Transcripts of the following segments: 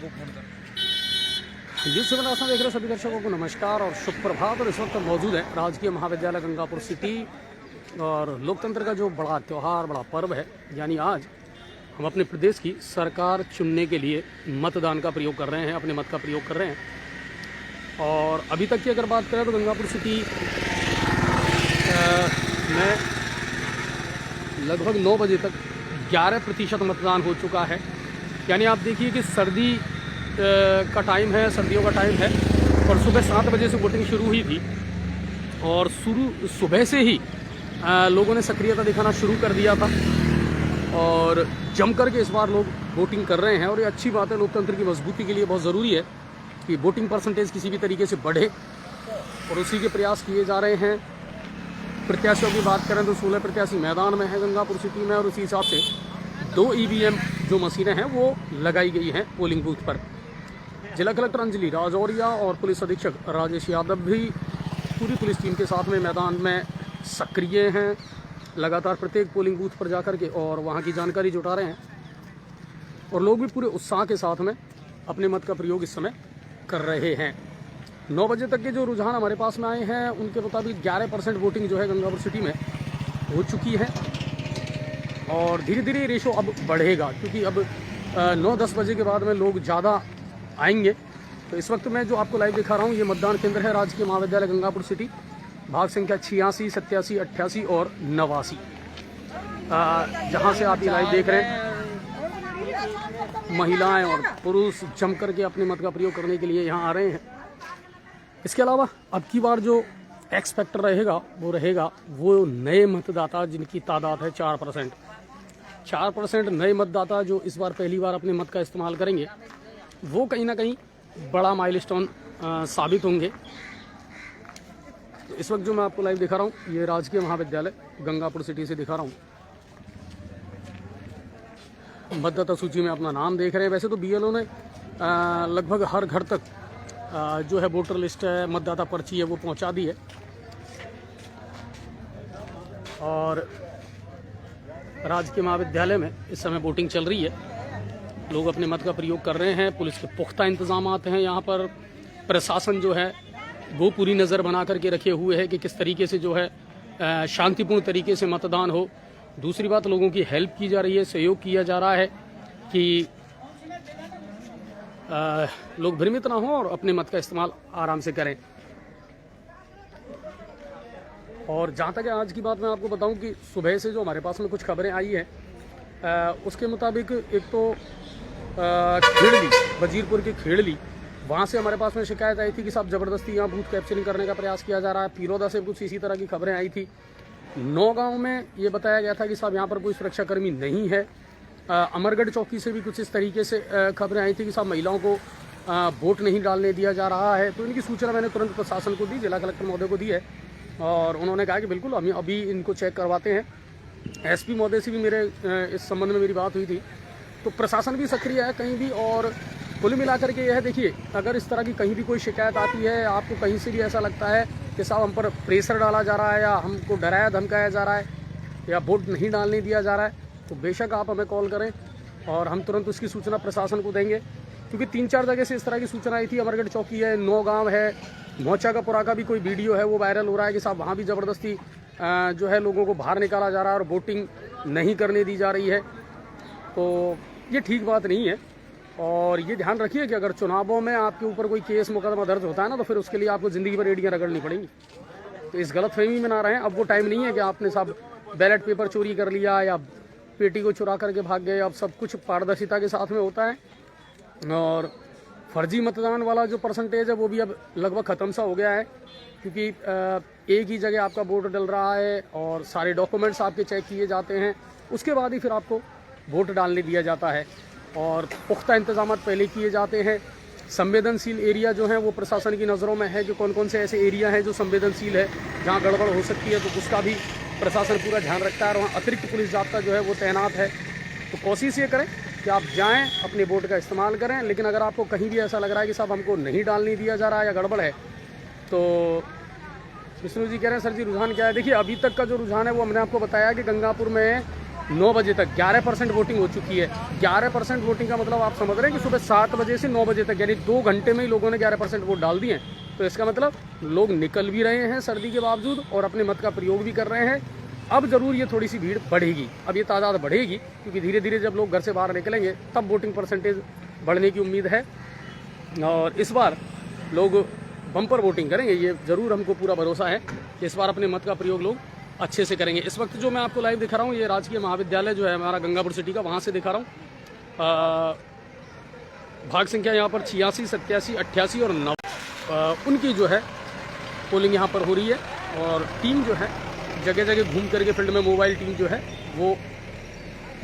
को फ़ोन कर। जी सुबह आसान देख रहे सभी दर्शकों को नमस्कार और शुभ प्रभात। और इस वक्त मौजूद है राजकीय महाविद्यालय गंगापुर सिटी और लोकतंत्र का जो बड़ा त्यौहार, बड़ा पर्व है, यानी आज हम अपने प्रदेश की सरकार चुनने के लिए मतदान का प्रयोग कर रहे हैं, अपने मत का प्रयोग कर रहे हैं। और अभी तक की अगर बात करें तो गंगापुर सिटी में लगभग 9 बजे तक 11% मतदान हो चुका है। यानी आप देखिए कि सर्दी का टाइम है, सर्दियों का टाइम है और सुबह 7 बजे से वोटिंग शुरू हुई थी और सुबह से ही लोगों ने सक्रियता दिखाना शुरू कर दिया था और जम करके इस बार लोग वोटिंग कर रहे हैं। और ये अच्छी बात है, लोकतंत्र की मजबूती के लिए बहुत ज़रूरी है कि वोटिंग परसेंटेज किसी भी तरीके से बढ़े और उसी के प्रयास किए जा रहे हैं। प्रत्याशियों की बात करें तो 16 प्रत्याशी मैदान में है गंगापुर सिटी में और उसी हिसाब से 2 EVM जो मशीनें हैं वो लगाई गई हैं पोलिंग बूथ पर। जिला कलेक्टर अंजलि राजौरिया और पुलिस अधीक्षक राजेश यादव भी पूरी पुलिस टीम के साथ में मैदान में सक्रिय हैं, लगातार प्रत्येक पोलिंग बूथ पर जाकर के और वहाँ की जानकारी जुटा रहे हैं और लोग भी पूरे उत्साह के साथ में अपने मत का प्रयोग इस समय कर रहे हैं। 9 बजे तक के जो रुझान हमारे पास में आए हैं उनके मुताबिक 11% वोटिंग जो है गंगापुर सिटी में हो चुकी है और धीरे धीरे रेशो अब बढ़ेगा क्योंकि अब 9-10 बजे के बाद में लोग ज़्यादा आएंगे। तो इस वक्त मैं जो आपको लाइव दिखा रहा हूँ ये मतदान केंद्र है राजकीय महाविद्यालय गंगापुर सिटी, भाग संख्या 86, 87, 88 और 89, जहाँ से आप ये लाइव देख रहे हैं। महिलाएं और पुरुष जम करके अपने मत का प्रयोग करने के लिए यहाँ आ रहे हैं। इसके अलावा अब की बार जो एक्स फैक्टर रहेगा वो नए मतदाता जिनकी तादाद है 4% नए मतदाता जो इस बार पहली बार अपने मत का इस्तेमाल करेंगे वो कहीं ना कहीं बड़ा माइलस्टोन साबित होंगे। तो इस वक्त जो मैं आपको लाइव दिखा रहा हूँ ये राजकीय महाविद्यालय गंगापुर सिटी से दिखा रहा हूँ। मतदाता सूची में अपना नाम देख रहे हैं। वैसे तो BLO ने लगभग हर घर तक जो है वोटर लिस्ट है, मतदाता पर्ची है वो पहुंचा दी है और राजकीय महाविद्यालय में इस समय वोटिंग चल रही है। लोग अपने मत का प्रयोग कर रहे हैं। पुलिस के पुख्ता इंतजामात हैं यहाँ पर। प्रशासन जो है वो पूरी नज़र बना करके रखे हुए है कि किस तरीके से जो है शांतिपूर्ण तरीके से मतदान हो। दूसरी बात, लोगों की हेल्प की जा रही है, सहयोग किया जा रहा है कि लोग भ्रमित ना हो और अपने मत का इस्तेमाल आराम से करें। और जहाँ तक आज की बात मैं आपको बताऊं कि सुबह से जो हमारे पास में कुछ खबरें आई हैं उसके मुताबिक एक तो खेड़ली, वजीरपुर के खेड़ली, वहाँ से हमारे पास में शिकायत आई थी कि साहब ज़बरदस्ती यहाँ बूथ कैप्चरिंग करने का प्रयास किया जा रहा है। पिरोदा से कुछ इसी तरह की खबरें आई थी। नौगांव में ये बताया गया था कि साहब यहाँ पर कोई सुरक्षाकर्मी नहीं है। अमरगढ़ चौकी से भी कुछ इस तरीके से खबरें आई थी कि साहब महिलाओं को वोट नहीं डालने दिया जा रहा है। तो इनकी सूचना मैंने तुरंत प्रशासन को दी, जिला कलेक्टर महोदय को दी है और उन्होंने कहा कि बिल्कुल हम अभी इनको चेक करवाते हैं। SP महोदय से भी मेरे इस संबंध में मेरी बात हुई थी। तो प्रशासन भी सक्रिय है कहीं भी। और कुल मिलाकर के यह है, देखिए अगर इस तरह की कहीं भी कोई शिकायत आती है, आपको कहीं से भी ऐसा लगता है कि साहब हम पर प्रेशर डाला जा रहा है या हमको डराया धमकाया जा रहा है या वोट नहीं डालने दिया जा रहा है, तो बेशक आप हमें कॉल करें और हम तुरंत उसकी सूचना प्रशासन को देंगे। क्योंकि 3-4 जगह से इस तरह की सूचना आई थी। अमरगढ़ चौकी है, नौगांव है, मोचा का पुरा का भी कोई वीडियो है वो वायरल हो रहा है कि साहब वहाँ भी ज़बरदस्ती जो है लोगों को बाहर निकाला जा रहा है और वोटिंग नहीं करने दी जा रही है। तो ये ठीक बात नहीं है। और ये ध्यान रखिए कि अगर चुनावों में आपके ऊपर कोई केस मुकदमा दर्ज होता है ना तो फिर उसके लिए आपको ज़िंदगी भर एड़ियाँ रगड़नी पड़ेंगी। तो इस गलतफहमी में ना रहें। अब वो टाइम नहीं है कि आपने साहब बैलेट पेपर चोरी कर लिया या पेटी को चुरा करके भाग गए। अब सब कुछ पारदर्शिता के साथ में होता है और फर्जी मतदान वाला जो परसेंटेज है वो भी अब लगभग ख़त्म सा हो गया है क्योंकि एक ही जगह आपका वोट डल रहा है और सारे डॉक्यूमेंट्स आपके चेक किए जाते हैं, उसके बाद ही फिर आपको वोट डालने दिया जाता है और पुख्ता इंतजाम पहले किए जाते हैं। संवेदनशील एरिया जो है वो प्रशासन की नज़रों में है कि कौन कौन से ऐसे एरिया हैं जो संवेदनशील है, जहाँ गड़बड़ हो सकती है, तो उसका भी प्रशासन पूरा ध्यान रखता है और वहाँ अतिरिक्त पुलिस जाब्ता जो है वो तैनात है। तो कोशिश ये करें कि आप जाएं, अपने वोट का इस्तेमाल करें। लेकिन अगर आपको कहीं भी ऐसा लग रहा है कि साहब हमको नहीं डालने दिया जा रहा है या गड़बड़ है, तो विष्णु जी कह रहे हैं सर जी रुझान क्या है। देखिए अभी तक का जो रुझान है वो हमने आपको बताया कि गंगापुर में 9 बजे तक 11% वोटिंग हो चुकी है। 11% वोटिंग का मतलब आप समझ रहे हैं कि सुबह 7 बजे से 9 बजे तक यानी 2 घंटे में ही लोगों ने 11% वोट डाल दिए हैं। तो इसका मतलब लोग निकल भी रहे हैं सर्दी के बावजूद और अपने मत का प्रयोग भी कर रहे हैं। अब ज़रूर ये थोड़ी सी भीड़ बढ़ेगी, अब ये तादाद बढ़ेगी क्योंकि धीरे धीरे जब लोग घर से बाहर निकलेंगे तब वोटिंग परसेंटेज बढ़ने की उम्मीद है और इस बार लोग बम्पर वोटिंग करेंगे। ये ज़रूर हमको पूरा भरोसा है कि इस बार अपने मत का प्रयोग लोग अच्छे से करेंगे। इस वक्त जो मैं आपको लाइव दिखा रहा हूँ ये राजकीय महाविद्यालय जो है हमारा गंगापुर सिटी का, वहाँ से दिखा रहा हूँ। भाग संख्या यहाँ पर 86, 87, 88 और 9 उनकी जो है पोलिंग यहाँ पर हो रही है और टीम जो है जगह जगह घूम करके फील्ड में मोबाइल टीम जो है वो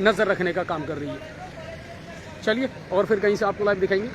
नज़र रखने का काम कर रही है। चलिए और फिर कहीं से आपको लाइव दिखाएंगे।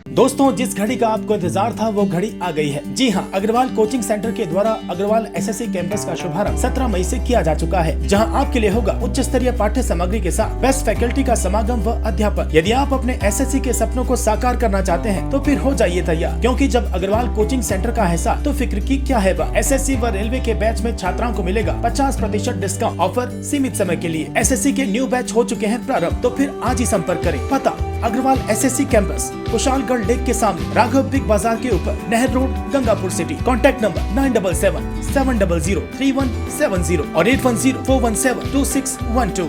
दोस्तों, जिस घड़ी का आपको इंतजार था वो घड़ी आ गई है। जी हाँ, अग्रवाल कोचिंग सेंटर के द्वारा अग्रवाल एसएससी कैंपस का शुभारंभ 17 मई से किया जा चुका है, जहां आपके लिए होगा उच्च स्तरीय पाठ्य सामग्री के साथ बेस्ट फैकल्टी का समागम व अध्यापन। यदि आप अपने एसएससी के सपनों को साकार करना चाहते हैं तो फिर हो जाइए तैयार, क्योंकि जब अग्रवाल कोचिंग सेंटर का हिस्सा तो फिक्र की क्या है बात। एसएससी व रेलवे के बैच में छात्राओं को मिलेगा 50% डिस्काउंट। ऑफर सीमित समय के लिए। एसएससी के न्यू बैच हो चुके हैं प्रारंभ, तो फिर आज ही संपर्क करें। पता Agrawal SSC campus, Kushalgarh lake के सामने, राघव बिग बाजार के ऊपर, नहर road, Gangapur city. Contact number 977 700 3170 और 810 417 2612।